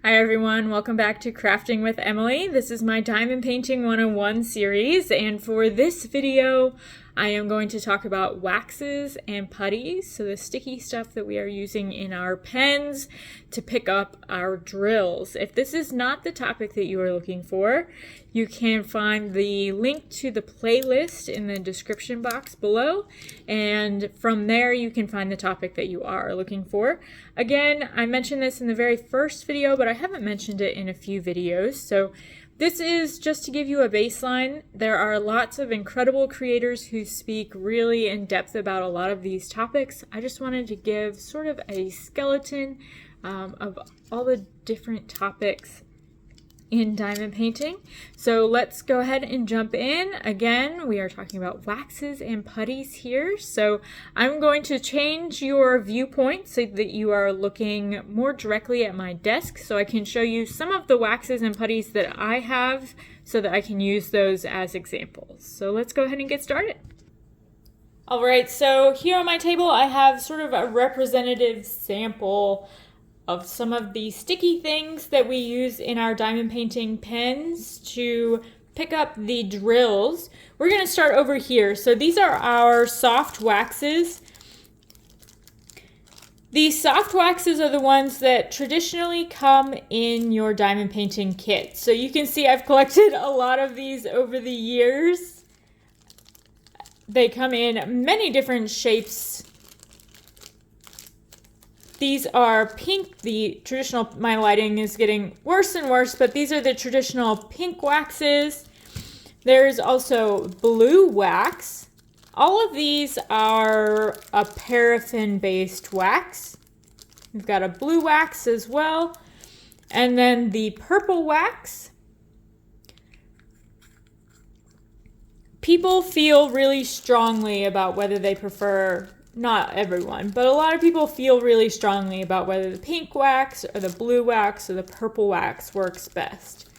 Hi everyone, welcome back to Crafting with Emily. This is my Diamond Painting 101 series, and for this video I am going to talk about waxes and putties, so the sticky stuff that we are using in our pens to pick up our drills. If this is not the topic that you are looking for, you can find the link to the playlist in the description box below, and from there you can find the topic that you are looking for. Again, I mentioned this in the very first video, but I haven't mentioned it in a few videos, so this is just to give you a baseline. There are lots of incredible creators who speak really in depth about a lot of these topics. I just wanted to give sort of a skeleton of all the different topics in diamond painting. So let's go ahead and jump in. Again, we are talking about waxes and putties here. So I'm going to change your viewpoint so that you are looking more directly at my desk so I can show you some of the waxes and putties that I have so that I can use those as examples. So let's go ahead and get started. All right, so here on my table I have sort of a representative sample of some of the sticky things that we use in our diamond painting pens to pick up the drills. We're going to start over here. So these are our soft waxes. These soft waxes are the ones that traditionally come in your diamond painting kit. So you can see I've collected a lot of these over the years. They come in many different shapes. These are pink, the traditional, my lighting is getting worse and worse, but these are the traditional pink waxes. There's also blue wax. All of these are a paraffin-based wax. We've got a blue wax as well. And then the purple wax. People feel really strongly about whether they prefer, not everyone, but a lot of people feel really strongly about whether the pink wax or the blue wax or the purple wax works best.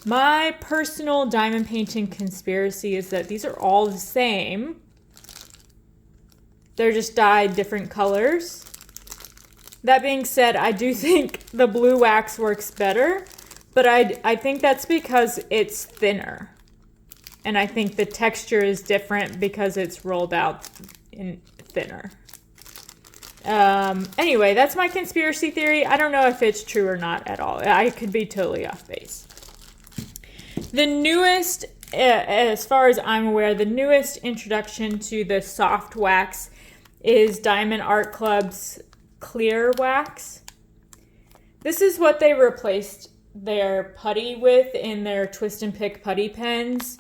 My personal diamond painting conspiracy is that these are all the same. They're just dyed different colors. That being said, I do think the blue wax works better, but I think that's because it's thinner. And I think the texture is different because it's rolled out in thinner. Anyway, that's my conspiracy theory. I don't know if it's true or not at all. I could be totally off base. The newest, as far as I'm aware, the newest introduction to the soft wax is Diamond Art Club's clear wax. This is what they replaced their putty with in their twist and pick putty pens.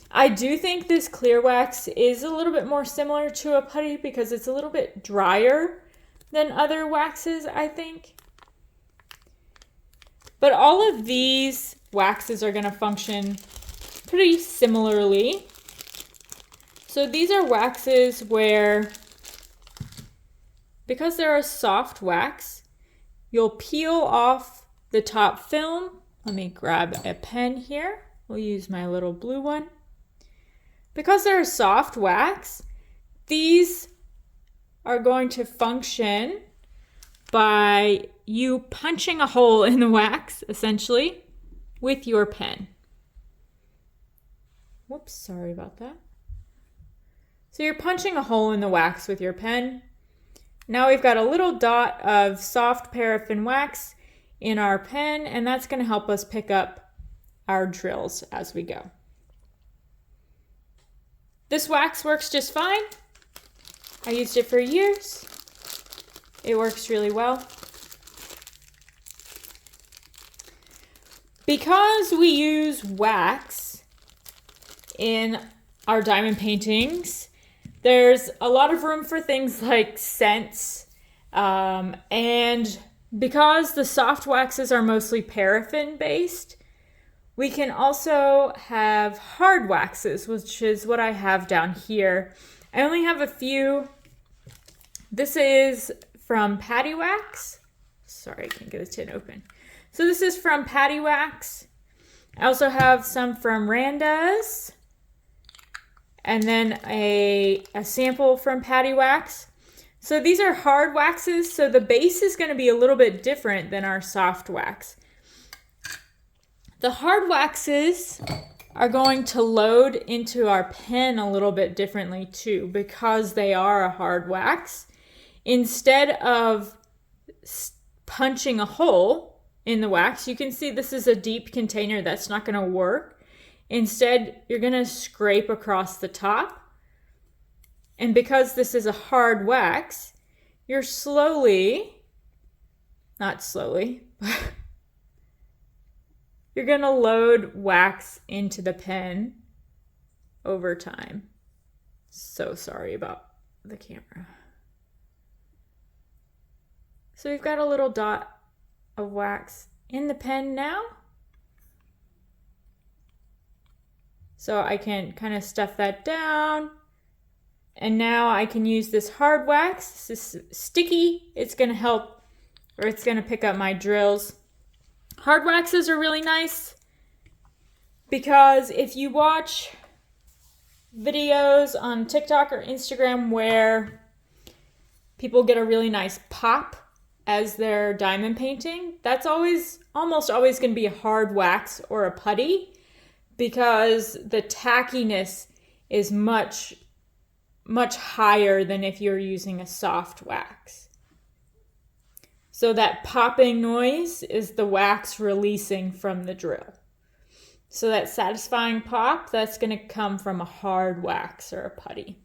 I do think this clear wax is a little bit more similar to a putty because it's a little bit drier than other waxes, I think. But all of these waxes are going to function pretty similarly. So these are waxes where, because they're a soft wax, you'll peel off the top film. Let me grab a pen here. We'll use my little blue one. Because they're a soft wax, these are going to function by you punching a hole in the wax, essentially, with your pen. Whoops, sorry about that. So you're punching a hole in the wax with your pen. Now we've got a little dot of soft paraffin wax in our pen, and that's going to help us pick up our drills as we go. This wax works just fine. I used it for years. It works really well. Because we use wax in our diamond paintings, there's a lot of room for things like scents. And because the soft waxes are mostly paraffin based, we can also have hard waxes, which is what I have down here. I only have a few. This is from Patty Wax. Sorry, I can't get the tin open. So this is from Patty Wax. I also have some from Randa's. And then a sample from Patty Wax. So these are hard waxes, so the base is going to be a little bit different than our soft wax. The hard waxes are going to load into our pen a little bit differently too, because they are a hard wax. Instead of punching a hole in the wax, you can see this is a deep container. That's not going to work. Instead, you're going to scrape across the top. And because this is a hard wax, you're not slowly, but you're going to load wax into the pen over time. So sorry about the camera. So we've got a little dot of wax in the pen now. So I can kind of stuff that down. And now I can use this hard wax. This is sticky. It's going to help, or it's going to pick up my drills. Hard waxes are really nice because if you watch videos on TikTok or Instagram where people get a really nice pop as they're diamond painting, that's almost always going to be a hard wax or a putty, because the tackiness is much higher than if you're using a soft wax. So that popping noise is the wax releasing from the drill. So that satisfying pop, that's going to come from a hard wax or a putty.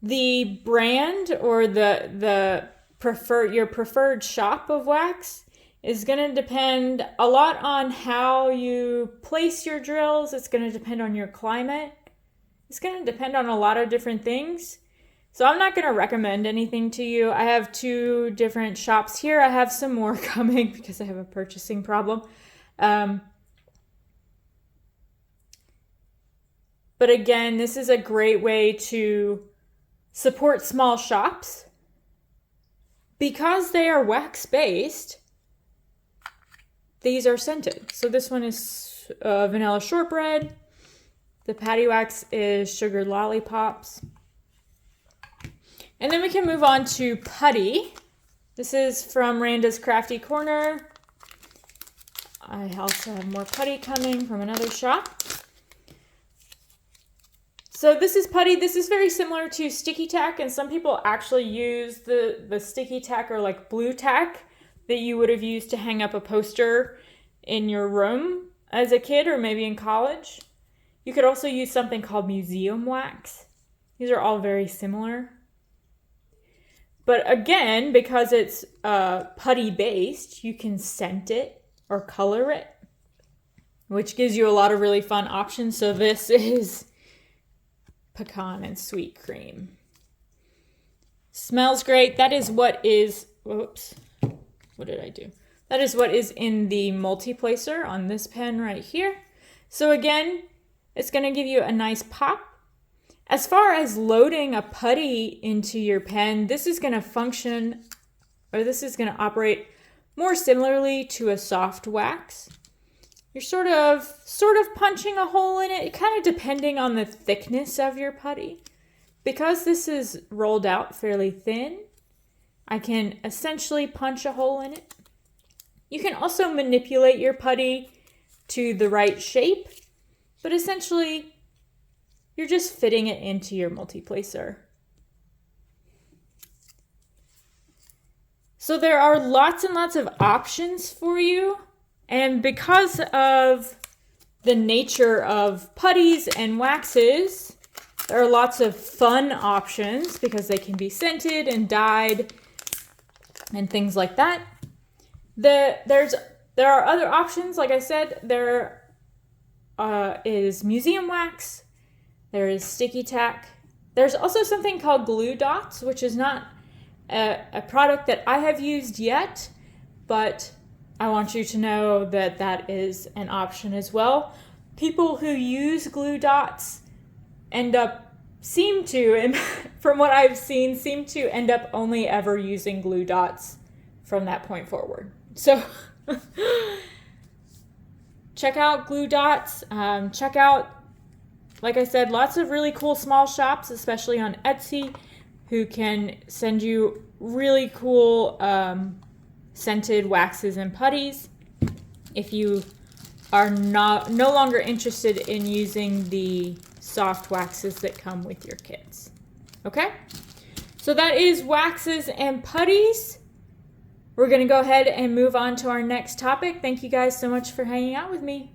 The brand or your preferred shop of wax is going to depend a lot on how you place your drills. It's going to depend on your climate. It's going to depend on a lot of different things. So I'm not going to recommend anything to you. I have 2 different shops here. I have some more coming because I have a purchasing problem. But again, this is a great way to support small shops. Because they are wax-based, these are scented. So this one is vanilla shortbread. The patty wax is sugar lollipops. And then we can move on to putty. This is from Randa's Crafty Corner. I also have more putty coming from another shop. So this is putty. This is very similar to sticky tack, and some people actually use the sticky tack or like blue tack that you would have used to hang up a poster in your room as a kid or maybe in college. You could also use something called museum wax. These are all very similar. But again, because it's putty based, you can scent it or color it, which gives you a lot of really fun options. So this is pecan and sweet cream. Smells great. That is what is, whoops, what did I do? That is what is in the multi-placer on this pen right here. So again, it's going to give you a nice pop. As far as loading a putty into your pen, this is going to function, or this is going to operate more similarly to a soft wax. You're sort of punching a hole in it, kind of depending on the thickness of your putty. Because this is rolled out fairly thin, I can essentially punch a hole in it. You can also manipulate your putty to the right shape, but essentially you're just fitting it into your multi-placer. So there are lots and lots of options for you. And because of the nature of putties and waxes, there are lots of fun options because they can be scented and dyed and things like that. There are other options. Like I said, there is museum wax. There is sticky tack. There's also something called glue dots, which is not a product that I have used yet, but I want you to know that that is an option as well. People who use glue dots seem to, from what I've seen, seem to end up only ever using glue dots from that point forward. So check out glue dots. Check out, like I said, lots of really cool small shops, especially on Etsy, who can send you really cool scented waxes and putties. if you are no longer interested in using the soft waxes that come with your kits. Okay? So that is waxes and putties. We're going to go ahead and move on to our next topic. Thank you guys so much for hanging out with me.